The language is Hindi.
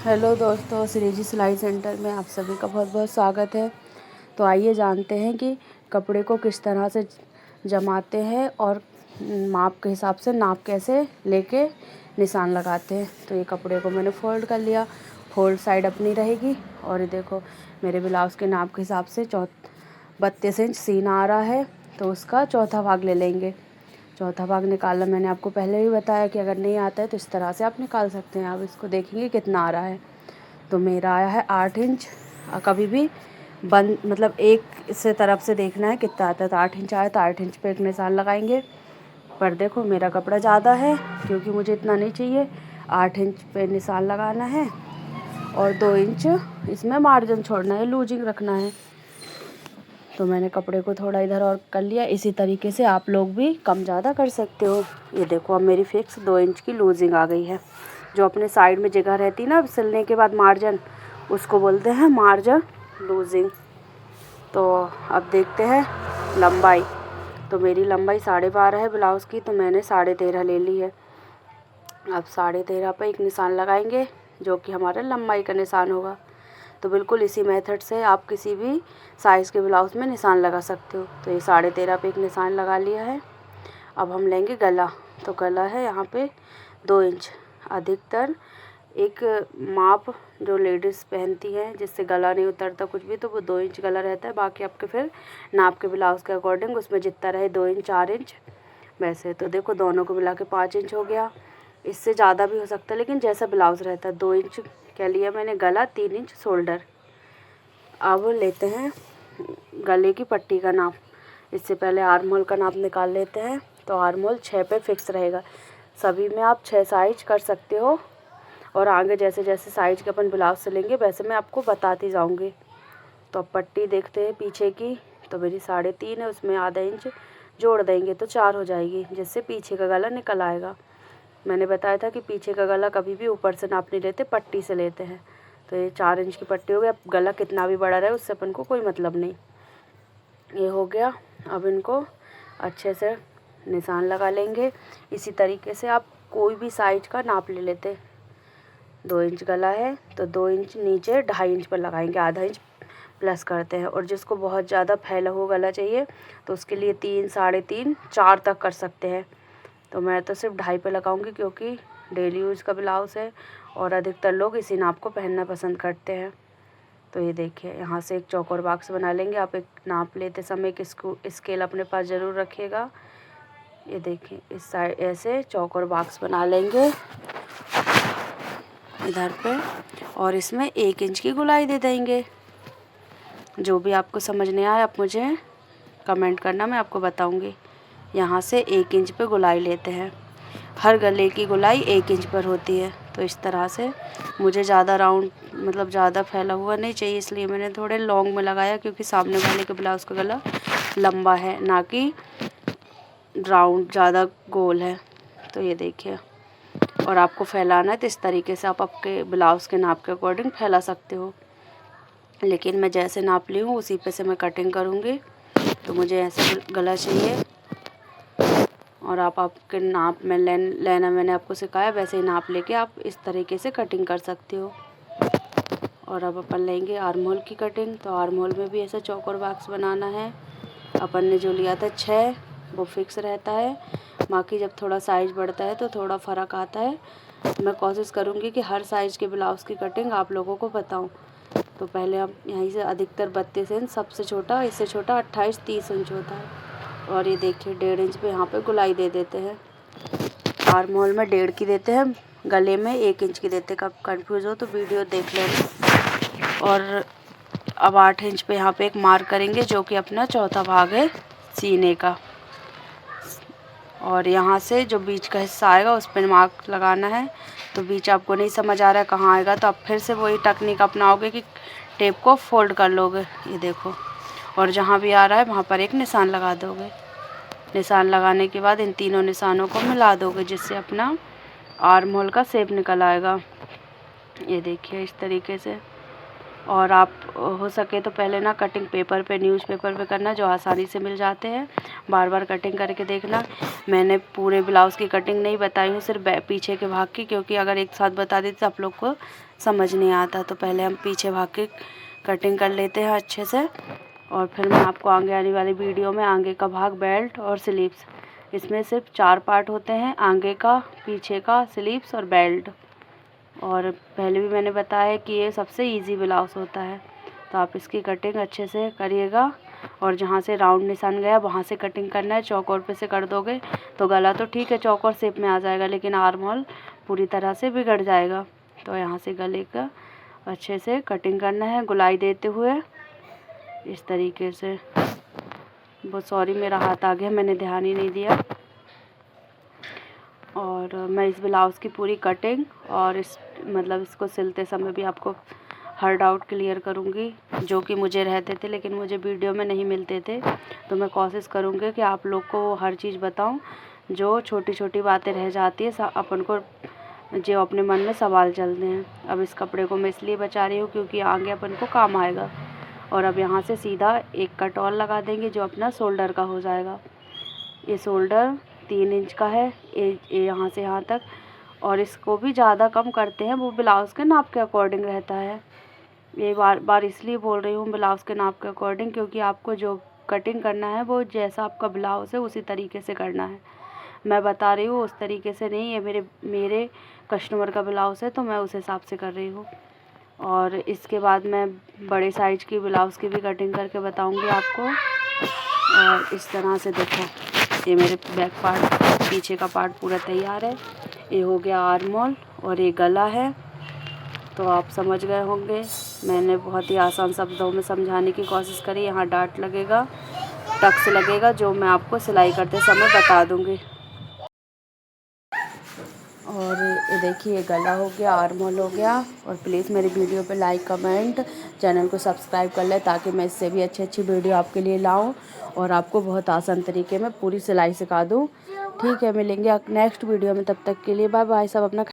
हेलो दोस्तों, श्रीजी सिलाई सेंटर में आप सभी का बहुत बहुत स्वागत है। तो आइए जानते हैं कि कपड़े को किस तरह से जमाते हैं और माप के हिसाब से नाप कैसे लेके निशान लगाते हैं। तो ये कपड़े को मैंने फ़ोल्ड कर लिया। फ़ोल्ड साइड अपनी रहेगी और ये देखो मेरे ब्लाउज़ के नाप के हिसाब से 32 इंच सीना आ रहा है, तो उसका चौथा भाग ले लेंगे। चौथा भाग निकालना मैंने आपको पहले भी बताया कि अगर नहीं आता है तो इस तरह से आप निकाल सकते हैं। आप इसको देखेंगे कितना आ रहा है। तो मेरा आया है 8 इंच। कभी भी बंद मतलब एक से तरफ से देखना है कितना आता है। तो 8 इंच आया तो 8 इंच पे एक निशान लगाएंगे। पर देखो मेरा कपड़ा ज़्यादा है क्योंकि मुझे इतना नहीं चाहिए। 8 इंच पे निशान लगाना है और 2 इंच इसमें मार्जिन छोड़ना है, लूजिंग रखना है। तो मैंने कपड़े को थोड़ा इधर और कर लिया। इसी तरीके से आप लोग भी कम ज़्यादा कर सकते हो। ये देखो अब मेरी फिक्स 2 इंच की लूजिंग आ गई है। जो अपने साइड में जगह रहती ना सिलने के बाद मार्जिन, उसको बोलते हैं मार्जिन लूजिंग। तो अब देखते हैं लंबाई। तो मेरी लंबाई 12.5 है ब्लाउज़ की, तो मैंने 13.5 ले ली है। अब 13.5 पर एक निशान लगाएंगे जो कि हमारा लंबाई का निशान होगा। तो बिल्कुल इसी मेथड से आप किसी भी साइज़ के ब्लाउज़ में निशान लगा सकते हो। तो ये 13.5 पे एक निशान लगा लिया है। अब हम लेंगे गला। तो गला है यहाँ पे 2 इंच। अधिकतर एक माप जो लेडीज़ पहनती हैं जिससे गला नहीं उतरता कुछ भी, तो वो 2 इंच गला रहता है। बाकी आपके फिर नाप के ब्लाउज़ के अकॉर्डिंग उसमें जितना रहे 2 इंच 4 इंच वैसे। तो देखो दोनों को मिला के 5 इंच हो गया। इससे ज़्यादा भी हो सकता है लेकिन जैसा ब्लाउज़ रहता है। 2 इंच क्या लिया मैंने गला, 3 इंच शोल्डर। अब लेते हैं गले की पट्टी का नाप। इससे पहले आर्म होल का नाप निकाल लेते हैं। तो आर्म होल 6 पे फिक्स रहेगा। सभी में आप 6 साइज कर सकते हो और आगे जैसे जैसे साइज के अपन ब्लाउज सिलेंगे वैसे मैं आपको बताती जाऊंगी। तो अब पट्टी देखते हैं पीछे की। तो मेरी 3.5 है, उसमें आधा इंच जोड़ देंगे तो 4 हो जाएगी, जिससे पीछे का गला निकल आएगा। मैंने बताया था कि पीछे का गला कभी भी ऊपर से नाप नहीं लेते, पट्टी से लेते हैं। तो ये 4 इंच की पट्टी हो गई। अब गला कितना भी बड़ा रहे उससे अपन को कोई मतलब नहीं। ये हो गया। अब इनको अच्छे से निशान लगा लेंगे। इसी तरीके से आप कोई भी साइज का नाप ले लेते। 2 इंच गला है तो 2 इंच नीचे 2.5 इंच पर लगाएंगे, आधा इंच प्लस करते हैं। और जिसको बहुत ज़्यादा फैला हुआ गला चाहिए तो उसके लिए 3, 3.5, 4 तक कर सकते हैं। तो मैं तो सिर्फ 2.5 पे लगाऊंगी क्योंकि डेली यूज़ का ब्लाउज़ है और अधिकतर लोग इसी नाप को पहनना पसंद करते हैं। तो ये देखिए यहाँ से एक चौकोर बॉक्स बना लेंगे। आप एक नाप लेते समय एक स्केल अपने पास ज़रूर रखिएगा। ये देखिए इस साइड ऐसे चौकोर बॉक्स बना लेंगे इधर पे और इसमें 1 इंच की गोलाई दे देंगे। जो भी आपको समझ नहीं आए आप मुझे कमेंट करना, मैं आपको बताऊंगी। यहाँ से 1 इंच पे गोलाई लेते हैं। हर गले की गोलाई 1 इंच पर होती है। तो इस तरह से मुझे ज़्यादा राउंड मतलब ज़्यादा फैला हुआ नहीं चाहिए, इसलिए मैंने थोड़े लॉन्ग में लगाया क्योंकि सामने वाले के ब्लाउज़ का गला लंबा है ना कि राउंड ज़्यादा गोल है। तो ये देखिए और आपको फैलाना है तो इस तरीके से आप आपके ब्लाउज़ के नाप के अकॉर्डिंग फैला सकते हो। लेकिन मैं जैसे नाप ली हूँ उसी पे से मैं कटिंग करूँगी। तो मुझे ऐसे गला चाहिए और आप आपके नाप में लेना मैंने आपको सिखाया वैसे ही नाप लेके आप इस तरीके से कटिंग कर सकते हो। और अब अपन लेंगे आर्म होल की कटिंग। तो आर्म होल में भी ऐसा चौकोर बॉक्स बनाना है। अपन ने जो लिया था 6 वो फिक्स रहता है। बाकी जब थोड़ा साइज़ बढ़ता है तो थोड़ा फ़र्क आता है। मैं कोशिश करूँगी कि हर साइज़ के ब्लाउज़ की कटिंग आप लोगों को बताऊँ। तो पहले हम यहीं से अधिकतर 32 इंच, सबसे छोटा इससे छोटा 28, 30 इंच होता है। और ये देखिए 1.5 इंच पे यहाँ पे गोलाई दे देते हैं। आर्म होल में 1.5 की देते हैं, गले में 1 इंच की देते हैं। कब कंफ्यूज हो तो वीडियो देख लेना। और अब 8 इंच पे यहाँ पे एक मार्क करेंगे जो कि अपना चौथा भाग है सीने का। और यहाँ से जो बीच का हिस्सा आएगा उस पर मार्क लगाना है। तो बीच आपको नहीं समझ आ रहा है कहाँ आएगा तो आप फिर से वही टेक्निक अपनाओगे कि टेप को फोल्ड कर लोगे। ये देखो और जहाँ भी आ रहा है वहाँ पर एक निशान लगा दोगे। निशान लगाने के बाद इन तीनों निशानों को मिला दोगे जिससे अपना आर्म होल का शेप निकल आएगा। ये देखिए इस तरीके से। और आप हो सके तो पहले ना कटिंग पेपर पे, न्यूज़पेपर पे करना, जो आसानी से मिल जाते हैं। बार बार कटिंग करके देखना। मैंने पूरे ब्लाउज़ की कटिंग नहीं बताई हूँ, सिर्फ पीछे के भाग की, क्योंकि अगर एक साथ बता देती तो आप लोग को समझ नहीं आता। तो पहले हम पीछे भाग की कटिंग कर लेते हैं अच्छे से, और फिर मैं आपको आगे आने वाली वीडियो में आगे का भाग, बेल्ट और स्लीव्स, इसमें सिर्फ 4 पार्ट होते हैं, आगे का, पीछे का, स्लीव्स और बेल्ट। और पहले भी मैंने बताया है कि ये सबसे इजी ब्लाउज़ होता है। तो आप इसकी कटिंग अच्छे से करिएगा, और जहाँ से राउंड निशान गया वहाँ से कटिंग करना है। चौकोर पे से कर दोगे तो गला तो ठीक है चौकोर शेप में आ जाएगा, लेकिन आर्म होल पूरी तरह से बिगड़ जाएगा। तो यहाँ से गले का अच्छे से कटिंग करना है, गुलाई देते हुए इस तरीके से। बहुत सॉरी, मेरा हाथ आ गया, मैंने ध्यान ही नहीं दिया। और मैं इस ब्लाउज़ की पूरी कटिंग और इसको सिलते समय भी आपको हर डाउट क्लियर करूँगी, जो कि मुझे रहते थे लेकिन मुझे वीडियो में नहीं मिलते थे। तो मैं कोशिश करूँगी कि आप लोग को हर चीज़ बताऊँ, जो छोटी छोटी बातें रह जाती है अपन को, जो अपने मन में सवाल चलते हैं। अब इस कपड़े को मैं इसलिए बचा रही हूँ क्योंकि आगे अपन को काम आएगा। और अब यहाँ से सीधा एक कट और लगा देंगे, जो अपना शोल्डर का हो जाएगा। ये शोल्डर 3 इंच का है, यहाँ से यहाँ तक। और इसको भी ज़्यादा कम करते हैं, वो ब्लाउज़ के नाप के अकॉर्डिंग रहता है। ये बार बार इसलिए बोल रही हूँ ब्लाउज़ के नाप के अकॉर्डिंग, क्योंकि आपको जो कटिंग करना है वो जैसा आपका ब्लाउज़ है उसी तरीके से करना है। मैं बता रही हूँ उस तरीके से नहीं, ये मेरे कस्टमर का ब्लाउज़ है तो मैं उस हिसाब से कर रही हूँ। और इसके बाद मैं बड़े साइज़ की ब्लाउज़ की भी कटिंग करके बताऊँगी आपको। और इस तरह से देखो, ये मेरे बैक पार्ट, पीछे का पार्ट पूरा तैयार है। ये हो गया आर्म होल और ये गला है। तो आप समझ गए होंगे, मैंने बहुत ही आसान शब्दों में समझाने की कोशिश करी। यहाँ डाट लगेगा, टक्स लगेगा, जो मैं आपको सिलाई करते समय बता दूँगी। और ये देखिए, गला हो गया, आर्म होल हो गया। और प्लीज़ मेरी वीडियो पे लाइक, कमेंट, चैनल को सब्सक्राइब कर लें, ताकि मैं इससे भी अच्छी वीडियो आपके लिए लाऊं और आपको बहुत आसान तरीके में पूरी सिलाई सिखा दूं। ठीक है, मिलेंगे नेक्स्ट वीडियो में, तब तक के लिए बाय बाय। सब अपना